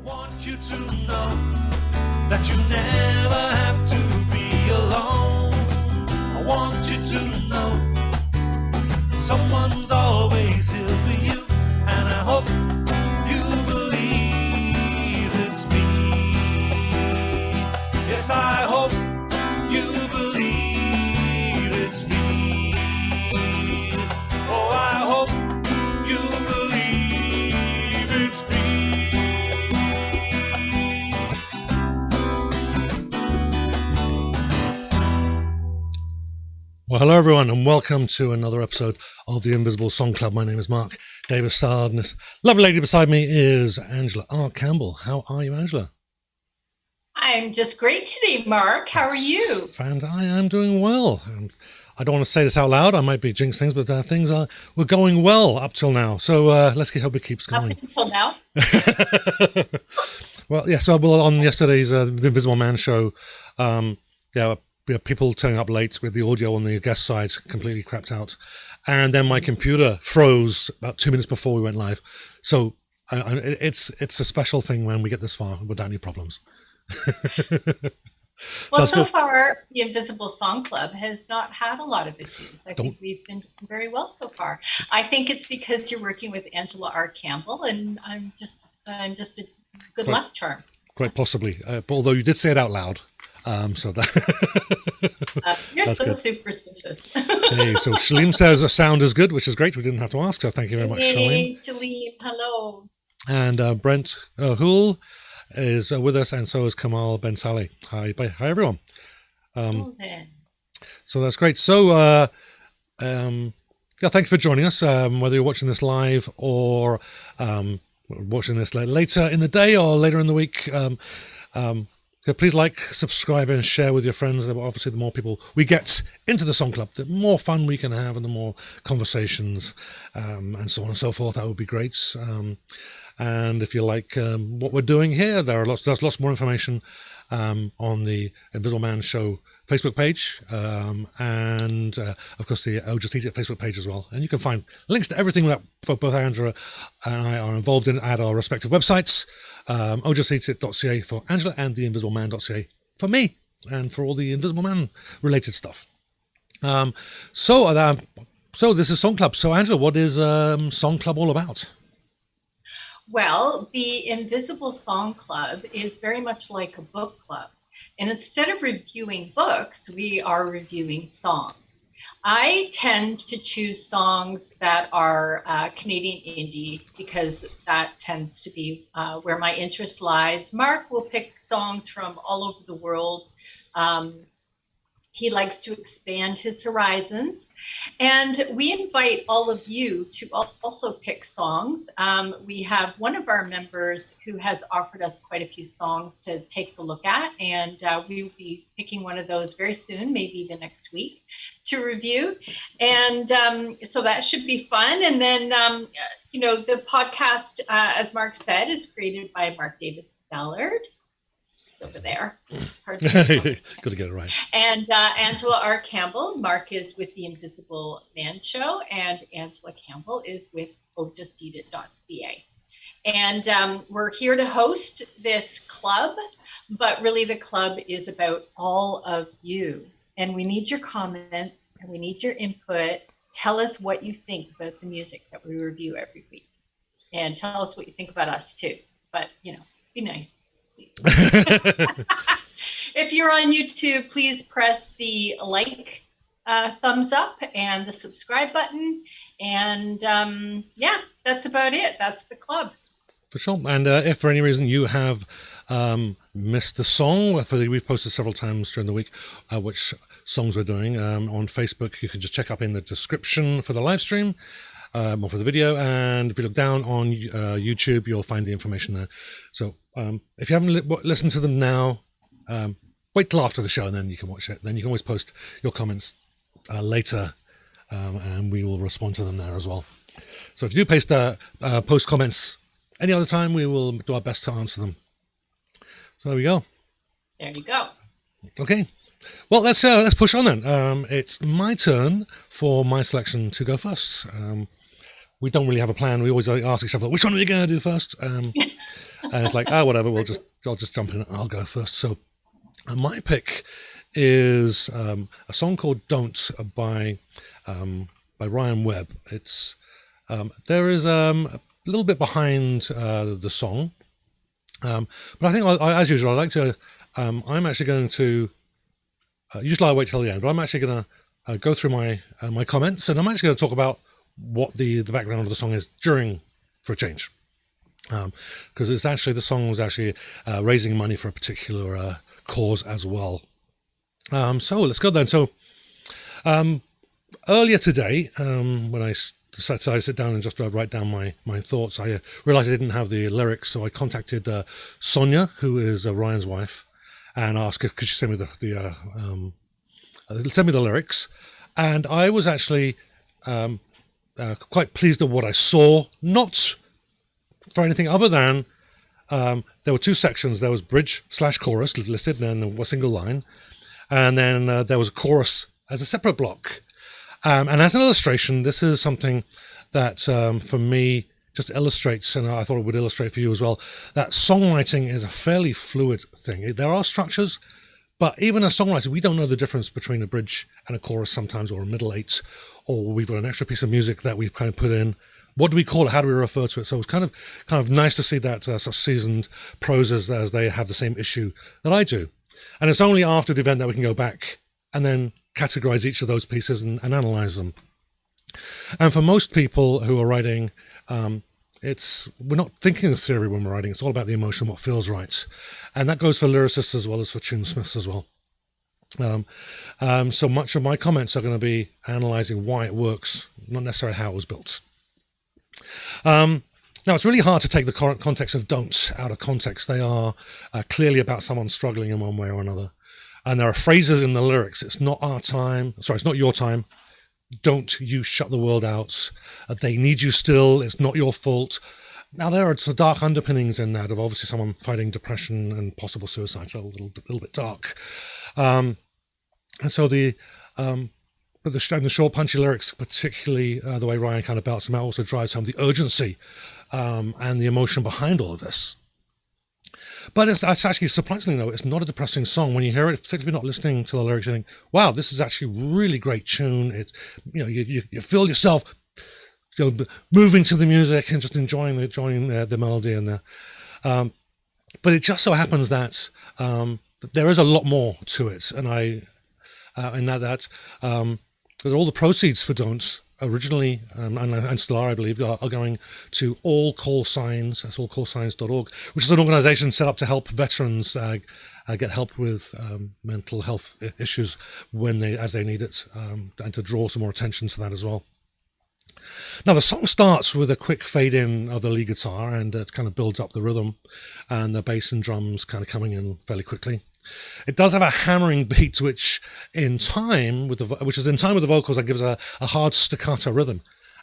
want you to know that you never have to be alone. I want you to know someone's always here for you, and I hope you believe it's me. Yes, I hope you believe it's me. Oh, I hope you believe it's me. Well, hello everyone, and welcome to another episode of the Invisible Song Club. My name is Mark Davis Stard, and this lovely lady beside me is Angela R. Campbell. How are you, Angela? I'm just great today, Mark. How are you? And I am doing well. I don't want to say this out loud. I might be jinxing things, but things were going well up till now. So let's hope it keeps going. Up until now? Well, yes. Well, on yesterday's The Invisible Man show, we had people turning up late with the audio on the guest side completely crapped out, and then my computer froze about 2 minutes before we went live. So it's a special thing when we get this far without any problems. Well, so far, the Invisible Song Club has not had a lot of issues. I think we've been doing very well so far. I think it's because you're working with Angela R. Campbell, and I'm just a good luck charm. Quite possibly, but although you did say it out loud. So that you're that's so good. Superstitious. Hey, so Shalem says a sound is good, which is great. We didn't have to ask, so thank you very much, Hey, Shalem. Shalem, hello. And Brent Hool is with us, and so is Kamal Ben Saleh. Hi everyone. So that's great. So thank you for joining us. Whether you're watching this live or watching this later in the day or later in the week. So please like, subscribe, and share with your friends. Obviously, the more people we get into the Song Club, the more fun we can have and the more conversations and so on and so forth. That would be great. And if you like what we're doing here, there's lots more information on the Invisible Man Show Facebook page and, of course, the Oh Just Eat It Facebook page as well. And you can find links to everything that both Angela and I are involved in at our respective websites. OhJustEatIt.ca for Angela and theinvisibleman.ca for me and for all the Invisible Man related stuff. So this is Song Club. So Angela, what is Song Club all about? Well, the Invisible Song Club is very much like a book club. And instead of reviewing books, we are reviewing songs. I tend to choose songs that are Canadian indie because that tends to be where my interest lies. Mark will pick songs from all over the world. He likes to expand his horizons. And we invite all of you to also pick songs. We have one of our members who has offered us quite a few songs to take a look at, and we will be picking one of those very soon, maybe the next week, to review. And so that should be fun. And then, the podcast, as Mark said, is created by Mark Davis Ballard. Over there. Got to get it right. And Angela R. Campbell. Mark is with the Invisible Man Show, and Angela Campbell is with OhJustEatIt.ca. And we're here to host this club, but really the club is about all of you. And we need your comments and we need your input. Tell us what you think about the music that we review every week. And tell us what you think about us too. But, be nice. If you're on YouTube, please press the like thumbs up and the subscribe button. And that's about it. That's the club. For sure. And if for any reason you have missed the song, we've posted several times during the week which songs we're doing on Facebook. You can just check up in the description for the live stream. Or for the video, and if you look down on YouTube, you'll find the information there. So if you haven't listened to them now, wait till after the show, and then you can watch it. Then you can always post your comments later, and we will respond to them there as well. So if you do post comments any other time, we will do our best to answer them. So there we go. There you go. Okay. Well, let's push on then. It's my turn for my selection to go first. We don't really have a plan. We always ask each other, which one are we going to do first? And it's like, whatever, I'll just jump in and I'll go first. So my pick is a song called "Don't" by Webb. It's there is a little bit behind the song, but I think as usual, I like to. I'm actually going to. Usually I wait till the end, but I'm actually going to go through my comments, and I'm actually going to talk about what the background of the song is for a change, because the song was actually raising money for a particular cause as well. So let's go then. So earlier today, when I decided to sit down and just write down my thoughts, I realized I didn't have the lyrics, so I contacted Sonia, who is Ryan's wife, and asked her could she send me the lyrics. And I was actually quite pleased at what I saw, not for anything other than there were two sections. There was bridge/chorus listed and a single line, and then there was a chorus as a separate block. And as an illustration, this is something that for me just illustrates, and I thought it would illustrate for you as well, that songwriting is a fairly fluid thing. There are structures, but even as songwriters, we don't know the difference between a bridge and a chorus sometimes, or a middle eight, or we've got an extra piece of music that we've kind of put in. What do we call it? How do we refer to it? So it's kind of nice to see that such seasoned prosers as they have the same issue that I do. And it's only after the event that we can go back and then categorize each of those pieces and analyze them. And for most people who are writing, we're not thinking of theory when we're writing. It's all about the emotion, what feels right. And that goes for lyricists as well as for tunesmiths as well. So much of my comments are going to be analyzing why it works, not necessarily how it was built. Now, it's really hard to take the current context of "Don't" out of context. They are clearly about someone struggling in one way or another. And there are phrases in the lyrics. It's not our time. Sorry, it's not your time. Don't you shut the world out. They need you still. It's not your fault. Now, there are some dark underpinnings in that of obviously someone fighting depression and possible suicide. So a little bit dark. And so the short, punchy lyrics, particularly the way Ryan kind of belts them out, also drives home the urgency and the emotion behind all of this. But it's actually, surprisingly, though, it's not a depressing song. When you hear it, particularly not listening to the lyrics, you think, wow, this is actually a really great tune. You feel yourself moving to the music and just enjoying the melody in there. But it just so happens that there is a lot more to it. And that all the proceeds for "Don't" originally, and still are, I believe, are going to All Call Signs. That's allcallsigns.org, which is an organization set up to help veterans get help with mental health issues as they need it, and to draw some more attention to that as well. Now, the song starts with a quick fade in of the lead guitar, and it kind of builds up the rhythm, and the bass and drums kind of coming in fairly quickly. It does have a hammering beat, which is in time with the vocals, that gives a hard staccato rhythm,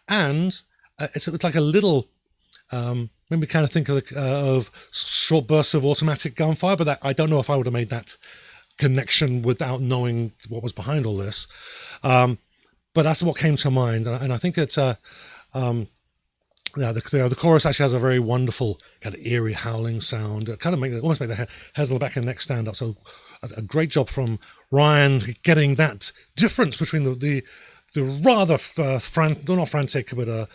and it's like a little. Maybe kind of think of short bursts of automatic gunfire, but I don't know if I would have made that connection without knowing what was behind all this. But that's what came to mind, and I think it's the chorus actually has a very wonderful kind of eerie howling sound. It kind of almost make the hairs on the back of the neck stand up. So a great job from Ryan getting that difference between the rather not frantic, but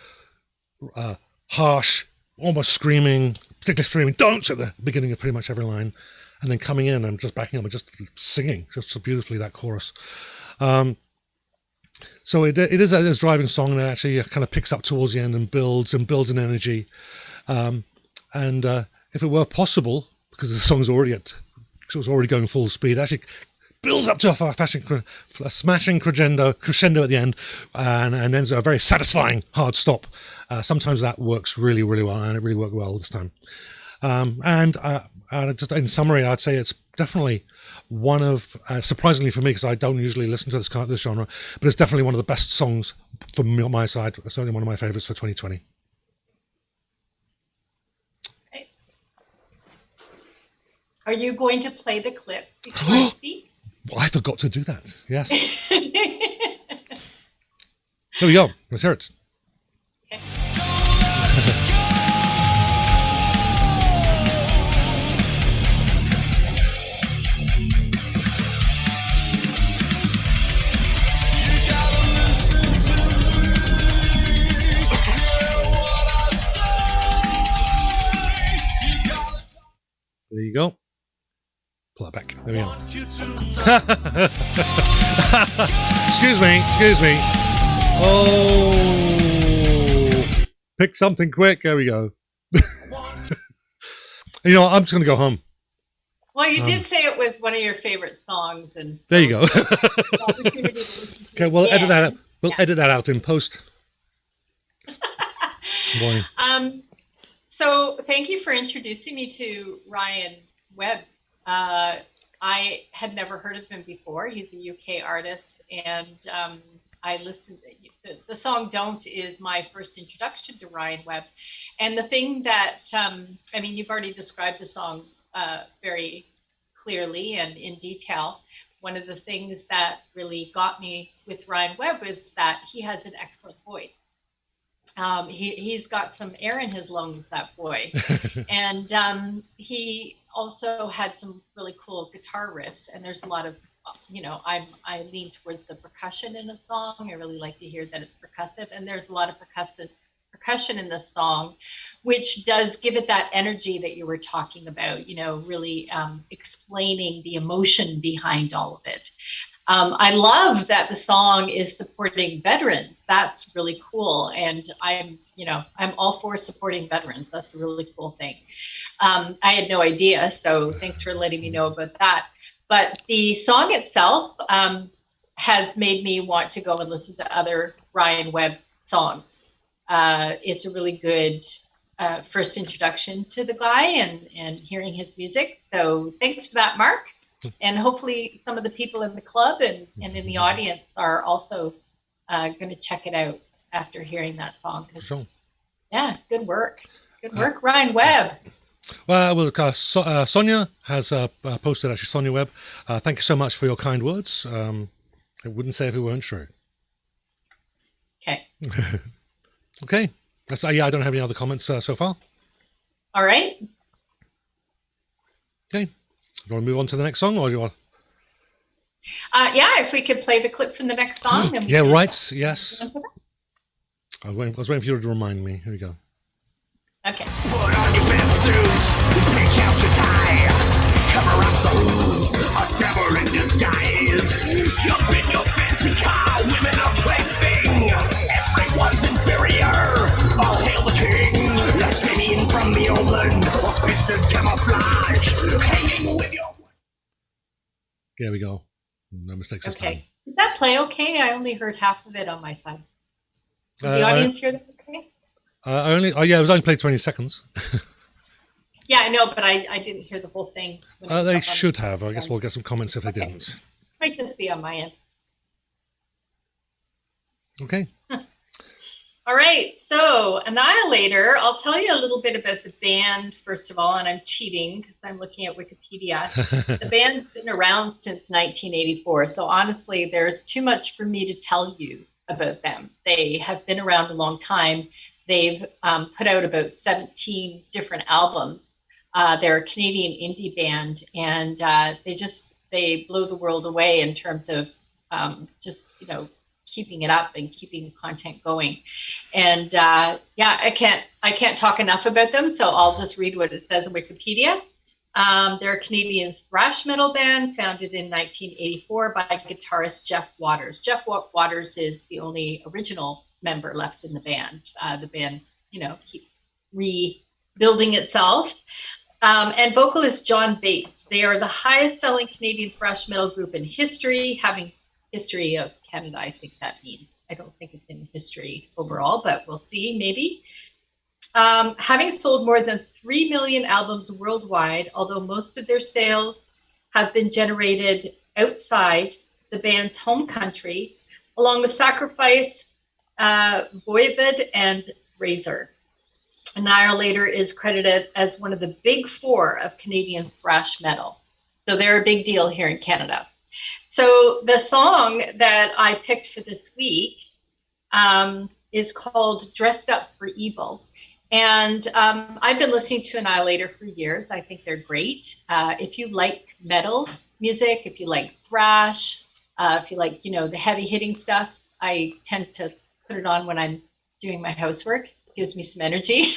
harsh, almost screaming, particularly screaming "Don't" at the beginning of pretty much every line, and then coming in and just backing up and just singing just so beautifully that chorus. So it is a driving song, and it actually kind of picks up towards the end and builds in energy. And if it were possible, because the song's already going full speed, it actually builds up to a smashing crescendo at the end, and ends at a very satisfying hard stop. Sometimes that works really, really well, and it really worked well this time. And just in summary, I'd say it's definitely one of, surprisingly for me, because I don't usually listen to this genre, but it's definitely one of the best songs from my side. It's certainly one of my favorites for 2020. Okay. Are you going to play the clip before I speak? Well, I forgot to do that. Yes. There we go. Let's hear it. Okay. pull that back. There we go. Want you to Excuse me. Oh, pick something quick. There we go. You know what? I'm just going to go home. Well, you did say it was one of your favorite songs, and There you go. opportunity to listen to Okay, it we'll again. edit that out. We'll edit that out in post. Boy. So thank you for introducing me to Ryan Webb. I had never heard of him before. He's a UK artist, and I listened. The song "Don't" is my first introduction to Ryan Webb, and the thing that I mean, you've already described the song very clearly and in detail. One of the things that really got me with Ryan Webb was that he has an excellent voice. He's got some air in his lungs, that boy. And he also had some really cool guitar riffs. And there's a lot of, I lean towards the percussion in a song. I really like to hear that it's percussive. And there's a lot of percussion in this song, which does give it that energy that you were talking about, really explaining the emotion behind all of it. I love that the song is supporting veterans. That's really cool. And I'm all for supporting veterans. That's a really cool thing. I had no idea, so thanks for letting me know about that. But the song itself has made me want to go and listen to other Ryan Webb songs. It's a really good first introduction to the guy and hearing his music. So thanks for that, Mark. And hopefully some of the people in the club and in the audience are also going to check it out after hearing that song. Sure. Yeah, good work. Good work, Ryan Webb. Well, Sonia has posted, actually, Sonia Webb. Thank you so much for your kind words. I wouldn't say if it weren't true. Okay. Okay. I don't have any other comments so far. All right. Okay. Do you want to move on to the next song, or do you want? Yeah, if we could play the clip from the next song. Then Yeah, right. Yes. I was waiting for you to remind me. Here we go. Okay. Put on your best suit, pick out your tie, cover up the hooves, a devil in disguise. Jump in your fancy car, women are plaything. Everyone's inferior, all hail the king. Like Damien from the old land, or business camouflage, hanging with your... There we go. No mistakes this time. Okay. Did that play okay? I only heard half of it on my side. Did the I audience hear that okay? it was only played 20 seconds. Yeah, I know, but I didn't hear the whole thing. when it was They up on should the- have. I guess we'll get some comments if they didn't. Might just be on my end. Okay. All right, so Annihilator, I'll tell you a little bit about the band, first of all, and I'm cheating because I'm looking at Wikipedia. The band's been around since 1984, so honestly, there's too much for me to tell you about them. They have been around a long time. They've put out about 17 different albums. They're a Canadian indie band, and they blow the world away in terms of keeping it up and keeping the content going. And I can't talk enough about them, so I'll just read what it says on Wikipedia. They're a Canadian thrash metal band founded in 1984 by guitarist Jeff Waters. Jeff Waters is the only original member left in the band. The band, keeps rebuilding itself. And vocalist John Bates. They are the highest selling Canadian thrash metal group in history, having history of Canada, I think that means. I don't think it's in history overall, but we'll see, maybe. Having sold more than 3 million albums worldwide, although most of their sales have been generated outside the band's home country, along with Sacrifice, Voivod, and Razor. Annihilator is credited as one of the big four of Canadian thrash metal. So they're a big deal here in Canada. So the song that I picked for this week is called Dressed Up for Evil. And I've been listening to Annihilator for years. I think they're great. If you like metal music, if you like thrash, if you like, the heavy hitting stuff, I tend to put it on when I'm doing my housework. It gives me some energy.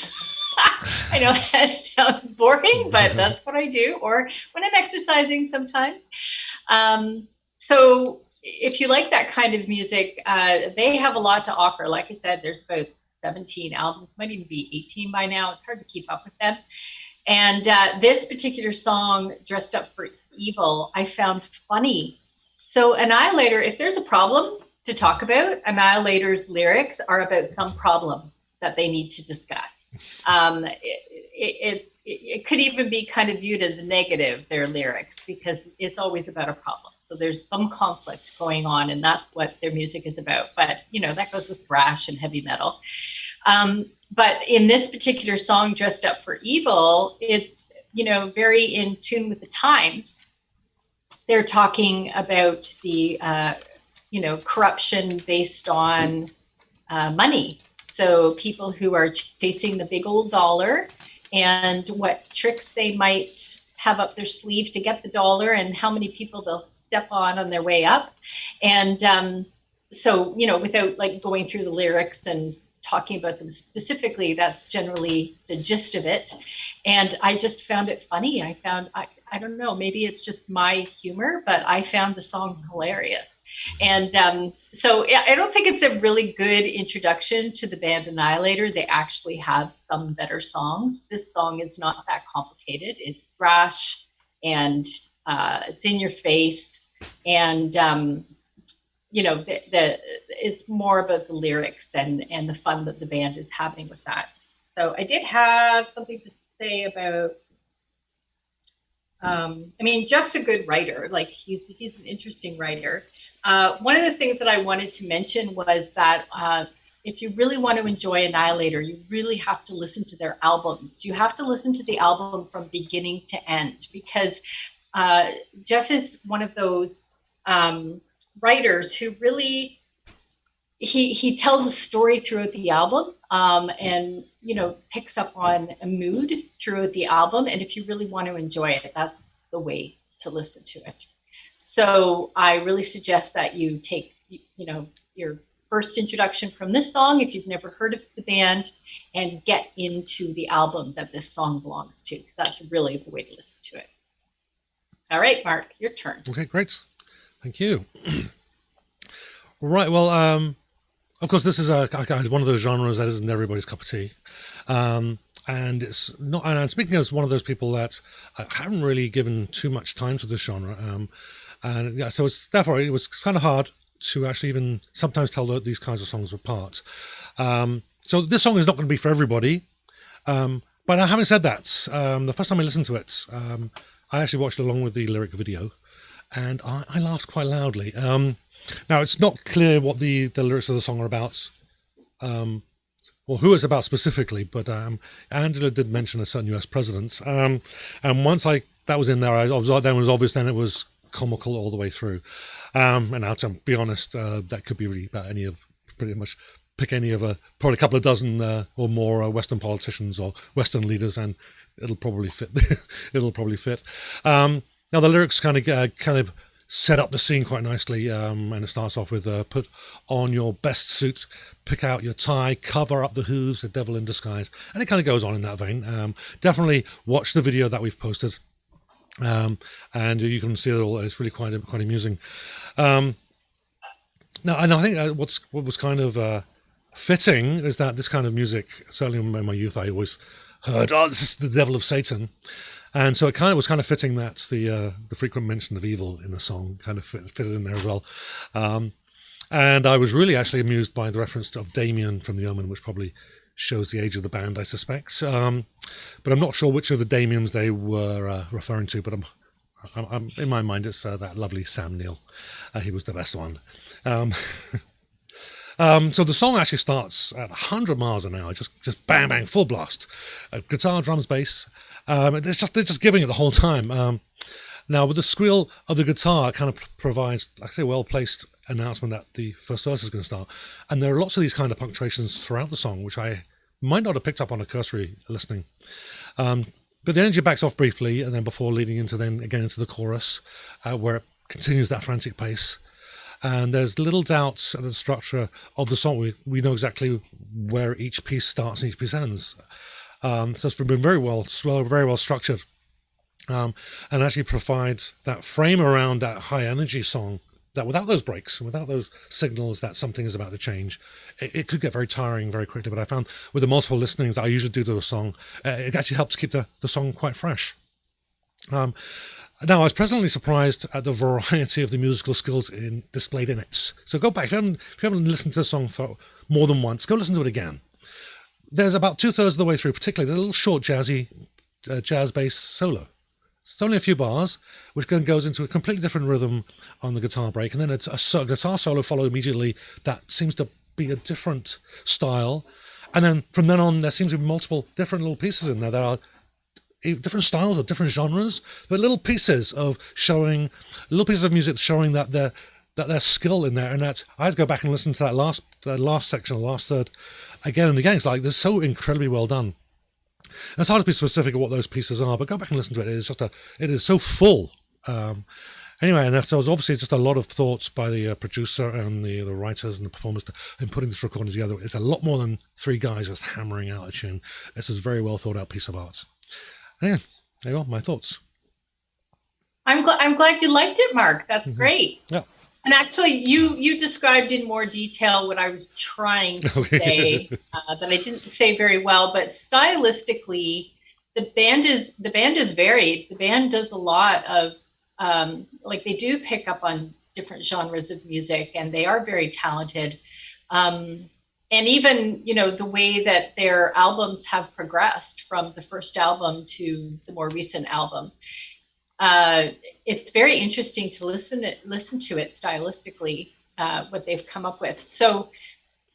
I know that sounds boring, but that's what I do, or when I'm exercising sometimes. So if you like that kind of music, they have a lot to offer. Like I said, there's about 17 albums, might even be 18 by now. It's hard to keep up with them. And this particular song, Dressed Up for Evil, I found funny. So Annihilator, if there's a problem to talk about, Annihilator's lyrics are about some problem that they need to discuss. It could even be kind of viewed as negative, their lyrics, because it's always about a problem. So there's some conflict going on, and that's what their music is about. But, you know, that goes with thrash and heavy metal. But in this particular song, Dressed Up for Evil, it's, you know, very in tune with the times. They're talking about the, you know, corruption based on money. So people who are chasing the big old dollar and what tricks they might have up their sleeve to get the dollar and how many people they'll step on their way up. And so, you know, without like going through the lyrics and talking about them specifically, that's generally the gist of it. And I just found it funny. I don't know, maybe it's just my humor, but I found the song hilarious. And so I don't think it's a really good introduction to the band Annihilator. They actually have some better songs. This song is not that complicated. It's thrash and it's in your face. And, you know, it's more about the lyrics and the fun that the band is having with that. So I did have something to say about, I mean, Jeff's a good writer. Like he's an interesting writer. One of the things that I wanted to mention was that if you really want to enjoy Annihilator, you really have to listen to their albums. You have to listen to the album from beginning to end, because Jeff is one of those writers who really, he tells a story throughout the album, and, you know, picks up on a mood throughout the album. And if you really want to enjoy it, that's the way to listen to it. So I really suggest that you take, you know, your first introduction from this song, if you've never heard of the band, and get into the album that this song belongs to. That's really the way to listen to it. All right, Mark, your turn. Okay, great. Thank you. Right, well, of course, this is one of those genres that isn't everybody's cup of tea. And it's not, and I'm speaking as one of those people that haven't really given too much time to this genre. And yeah, so it's therefore it was kind of hard to actually even sometimes tell these kinds of songs apart. So this song is not going to be for everybody. But having said that, the first time I listened to it, I actually watched along with the lyric video, and I laughed quite loudly. Now, it's not clear what the lyrics of the song are about, or who it's about specifically, but Angela did mention a certain US president. And once that was in there, then it was obvious, then it was comical all the way through. And now, to be honest, that could be really about pretty much pick any of probably a couple of dozen or more Western politicians or Western leaders, and it'll probably fit. It'll probably fit. Now the lyrics kind of set up the scene quite nicely, and it starts off with put on your best suit, pick out your tie, cover up the hooves, the devil in disguise, and it kind of goes on in that vein. Definitely watch the video that we've posted, and you can see it all. It's really quite amusing. Now, and I think what was kind of fitting is that this kind of music, certainly in my youth, I always heard, "Oh, this is the devil of Satan." And so it was kind of fitting that the frequent mention of evil in the song kind of fitted in there as well. And I was really actually amused by the reference of Damien from The Omen, which probably shows the age of the band, I suspect. But I'm not sure which of the Damiens they were referring to, but I'm in my mind it's that lovely Sam Neill. He was the best one. So the song actually starts at 100 miles an hour, just bang, bang, full blast. Guitar, drums, bass. They're just giving it the whole time. Now, with the squeal of the guitar, it kind of provides, I say, well-placed announcement that the first verse is going to start. And there are lots of these kind of punctuations throughout the song, which I might not have picked up on a cursory listening. But the energy backs off briefly, and then before leading into the chorus, where it continues that frantic pace. And there's little doubts at the structure of the song. We know exactly where each piece starts and each piece ends. So it's been very well structured, and actually provides that frame around that high energy song that without those breaks, without those signals that something is about to change, it could get very tiring very quickly. But I found with the multiple listenings that I usually do to a song, it actually helps keep the song quite fresh. Now, I was pleasantly surprised at the variety of the musical skills displayed in it. So go back, if you haven't listened to the song for more than once, go listen to it again. There's about 2/3 of the way through, particularly the little short jazzy jazz bass solo. It's only a few bars, which then goes into a completely different rhythm on the guitar break, and then it's a guitar solo followed immediately that seems to be a different style. And then from then on, there seems to be multiple different little pieces in there that are different styles or different genres, but little pieces of music showing that their skill in there. And that I had to go back and listen to that last section, the last third, again and again. It's like they're so incredibly well done. And it's hard to be specific of what those pieces are, but go back and listen to it. It is so full. Anyway, and so it was obviously just a lot of thoughts by the producer and the writers and the performers in putting this recording together. It's a lot more than three guys just hammering out a tune. This is a very well thought out piece of art. Anyway, there you go, my thoughts. I'm glad you liked it, Mark. That's great. Yeah. And actually, you described in more detail what I was trying to say that I didn't say very well. But stylistically, the band is varied. The band does a lot of they do pick up on different genres of music, and they are very talented. And even the way that their albums have progressed from the first album to the more recent album. It's very interesting to listen to it stylistically, what they've come up with. So,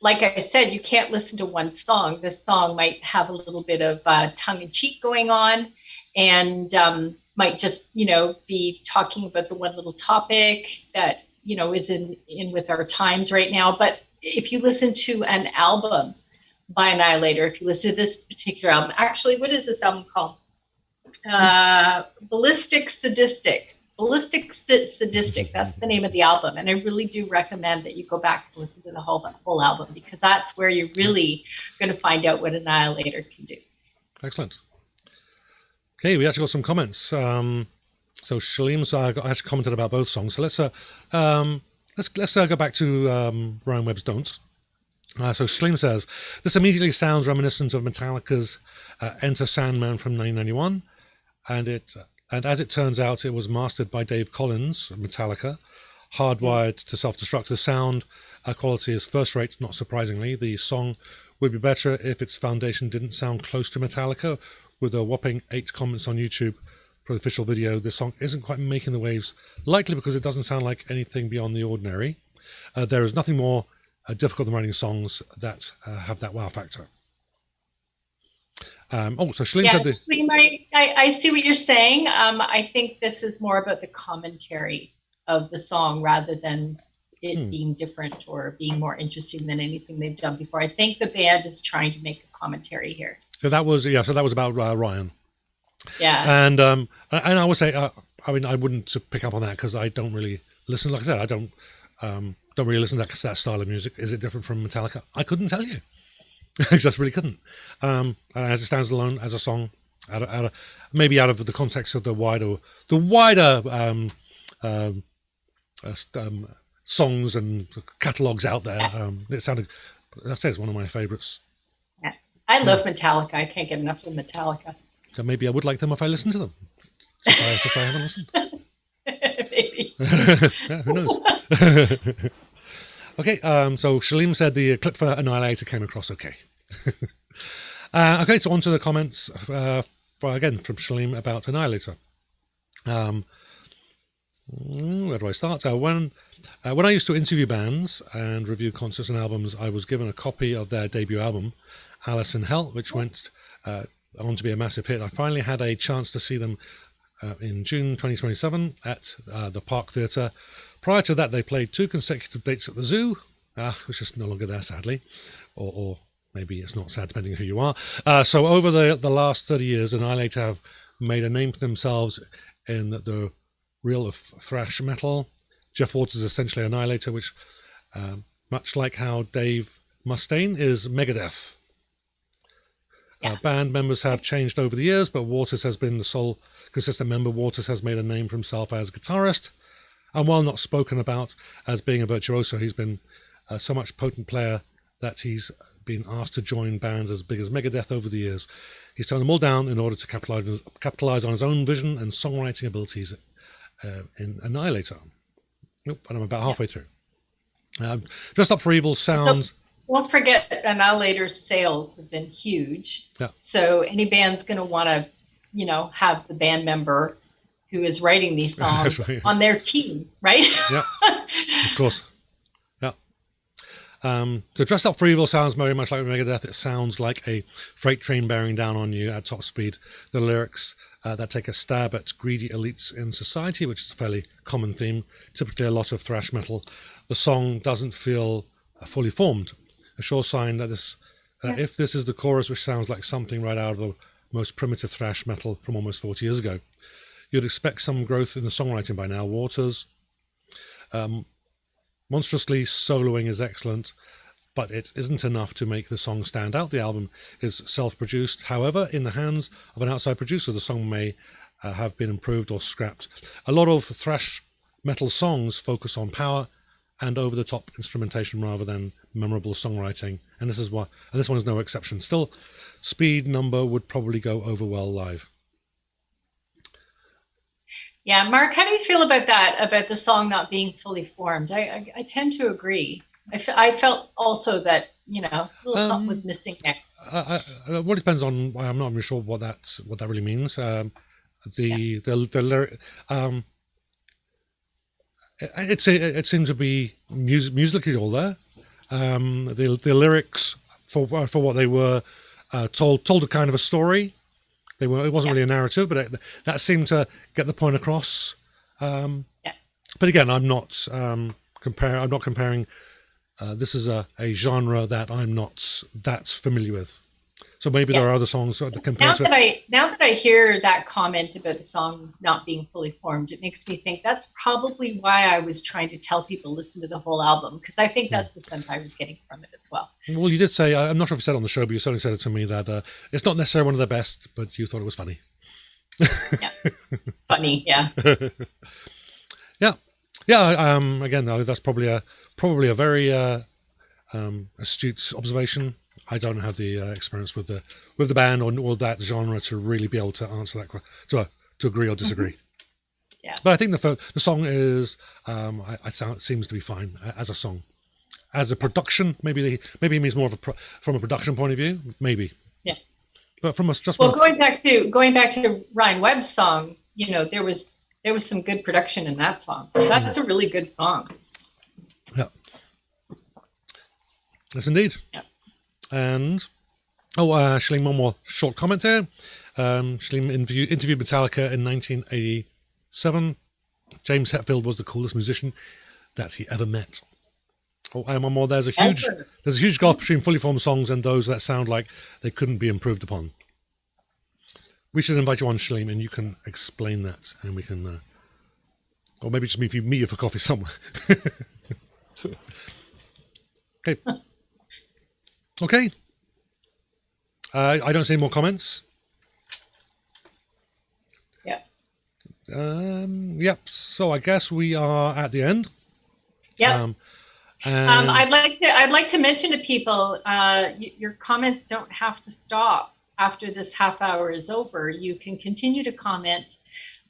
like I said, you can't listen to one song. This song might have a little bit of tongue-in-cheek going on, and might just be talking about the one little topic that is in with our times right now. But if you listen to an album by Annihilator, if you listen to this particular album, actually, what is this album called? Ballistic Sadistic. That's the name of the album, and I really do recommend that you go back and listen to the whole album, because that's where you're really going to find out what Annihilator can do. Excellent. Okay, we actually got some comments. So Shalim's actually commented about both songs. So let's go back to Ryan Webb's Don't. So Shalim says, this immediately sounds reminiscent of Metallica's Enter Sandman from 1991. And as it turns out, it was mastered by Dave Collins, Metallica, hardwired to self-destruct. The sound quality is first-rate, not surprisingly. The song would be better if its foundation didn't sound close to Metallica. With a whopping 8 comments on YouTube for the official video, this song isn't quite making the waves, likely because it doesn't sound like anything beyond the ordinary. There is nothing more difficult than writing songs that have that wow factor. So Shalim said this. Shalim, I see what you're saying. I think this is more about the commentary of the song rather than it being different or being more interesting than anything they've done before. I think the band is trying to make a commentary here. So that was about Ryan. Yeah. And I would say, I wouldn't pick up on that because I don't really listen. Like I said, I don't really listen to that style of music. Is it different from Metallica? I couldn't tell you. I just really couldn't. As it stands alone as a song, out of the context of the wider songs and catalogues out there, it sounded. I'd say it's one of my favourites. Yeah. I love Metallica. I can't get enough of Metallica. So maybe I would like them if I listened to them. Just I haven't listened. Maybe. Yeah, who knows? Okay, so Shalim said the clip for Annihilator came across okay. Okay, so on to the comments again from Shalim about Annihilator. Where do I start? When I used to interview bands and review concerts and albums, I was given a copy of their debut album, Alice in Hell, which went on to be a massive hit. I finally had a chance to see them in June 2027 at the Park Theatre. Prior to that, they played 2 consecutive dates at the Zoo, which is no longer there, sadly, or maybe it's not sad, depending on who you are. So over the last 30 years, Annihilator have made a name for themselves in the reel of thrash metal. Jeff Waters is essentially Annihilator, which, much like how Dave Mustaine is Megadeth. Yeah. Band members have changed over the years, but Waters has been the sole consistent member. Waters has made a name for himself as guitarist, and while not spoken about as being a virtuoso, he's been so much potent player that he's been asked to join bands as big as Megadeth over the years. He's turned them all down in order to capitalize on his own vision and songwriting abilities in Annihilator. Nope, and I'm about halfway through. Dressed Up for Evil sounds... Don't forget that Annihilator's sales have been huge. Yeah. So any band's going to want to, have the band member who is writing these songs Right. on their team, right? Yeah, of course. Yeah. So Dressed Up for Evil sounds very much like Megadeth. It sounds like a freight train bearing down on you at top speed. The lyrics that take a stab at greedy elites in society, which is a fairly common theme, typically a lot of thrash metal. The song doesn't feel fully formed. A sure sign that if this is the chorus, which sounds like something right out of the most primitive thrash metal from almost 40 years ago, you'd expect some growth in the songwriting by now. Waters, monstrously soloing is excellent, but it isn't enough to make the song stand out. The album is self-produced. However, in the hands of an outside producer, the song may have been improved or scrapped. A lot of thrash metal songs focus on power and over-the-top instrumentation rather than memorable songwriting, and this one is no exception. Still, speed number would probably go over well live. Yeah, Mark, how do you feel about that, about the song not being fully formed? I tend to agree. I felt also that, a little something was missing there. Well, it depends on, I'm not even sure what that really means. The lyric, it seemed to be musically all there. The lyrics for what they were told a kind of a story. It wasn't really a narrative, but that seemed to get the point across. But again, I'm not comparing. This is a genre that I'm not that familiar with. So maybe there are other songs that compare to it. Now that I hear that comment about the song not being fully formed, it makes me think that's probably why I was trying to tell people listen to the whole album, because I think that's the sense I was getting from it as well. Well, you did say, I'm not sure if you said it on the show, but you certainly said it to me that it's not necessarily one of the best, but you thought it was funny. Yeah, funny, yeah. Yeah. Again, that's probably a very astute observation. I don't have the experience with the band or that genre to really be able to answer that to agree or disagree. Yeah. But I think the song is seems to be fine as a song. As a production, maybe it means more of from a production point of view, maybe. Yeah. But going back to Ryan Webb's song, there was some good production in that song. That's a really good song. Yeah. Yes, indeed. Yeah. And Shaleem, one more short comment there. Shaleem interviewed Metallica in 1987. James Hetfield was the coolest musician that he ever met. Oh, and one more. There's a huge gulf between fully formed songs and those that sound like they couldn't be improved upon. We should invite you on, Shaleem, and you can explain that, and we can, or maybe just meet you for coffee somewhere. Okay. Okay. I don't see any more comments. Yeah. Yep. So I guess we are at the end. Yeah. I'd like to mention to people, your comments don't have to stop after this half hour is over. You can continue to comment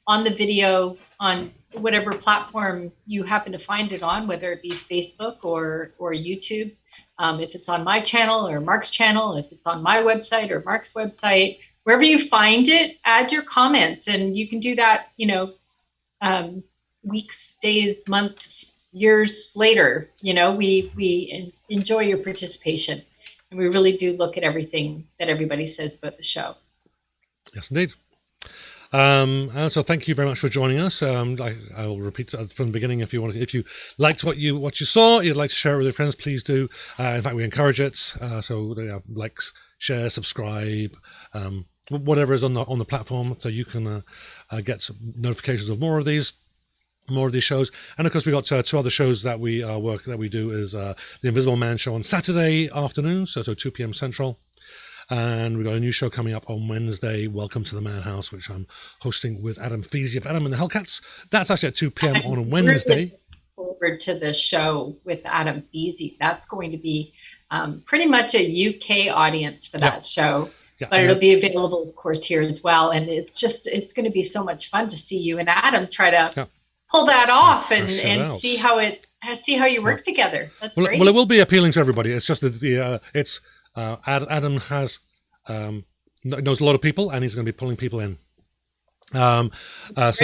on the video on whatever platform you happen to find it on, whether it be Facebook or YouTube. If it's on my channel or Mark's channel, if it's on my website or Mark's website, wherever you find it, add your comments, and you can do that, weeks, days, months, years later. We enjoy your participation, and we really do look at everything that everybody says about the show. Yes, indeed. And so thank you very much for joining us. I will repeat from the beginning, if you liked what you saw, you'd like to share it with your friends, please do. In fact, we encourage it. So likes, share, subscribe, whatever is on the platform, so you can get some notifications of more of these shows. And of course, we got two other shows that we do is the Invisible Man show on Saturday afternoon, so 2 p.m. Central. And we've got a new show coming up on Wednesday, Welcome to the Madhouse, which I'm hosting with Adam Feasy of Adam and the Hellcats. That's actually at 2 p.m. on a Wednesday. Really forward to the show with Adam Feasy. That's going to be pretty much a UK audience for that show. Yeah, but it'll be available, of course, here as well. And it's going to be so much fun to see you and Adam try to pull that off and see how you work together. That's great. Well, it will be appealing to everybody. It's just that Adam has knows a lot of people, and he's going to be pulling people in. So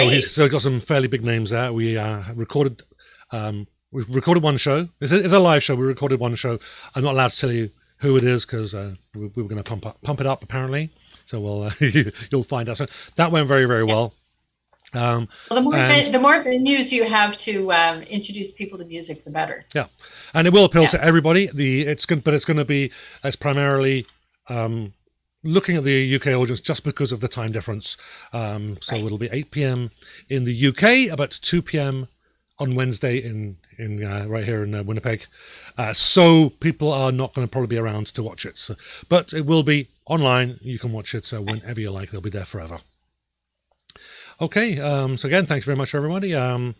he's got some fairly big names there. We recorded one show. It's a live show. We recorded one show. I'm not allowed to tell you who it is because we were going to pump it up apparently. So we'll you'll find out. So that went very, very well. Well, the more venues you have to introduce people to music, the better. Yeah, and it will appeal to everybody. It's primarily looking at the UK audience just because of the time difference. So it'll be 8 p.m. in the UK, about 2 p.m. on Wednesday in right here in Winnipeg. So people are not going to probably be around to watch it. So, but it will be online. You can watch it whenever you like. They'll be there forever. Okay, so again, thanks very much, everybody. And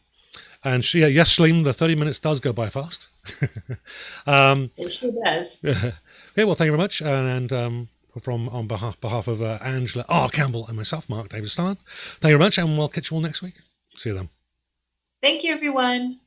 yes, Shleem, the 30 minutes does go by fast. It sure does. Okay, well, thank you very much. And on behalf of Angela R. Campbell and myself, Mark David Starr, thank you very much, and we'll catch you all next week. See you then. Thank you, everyone.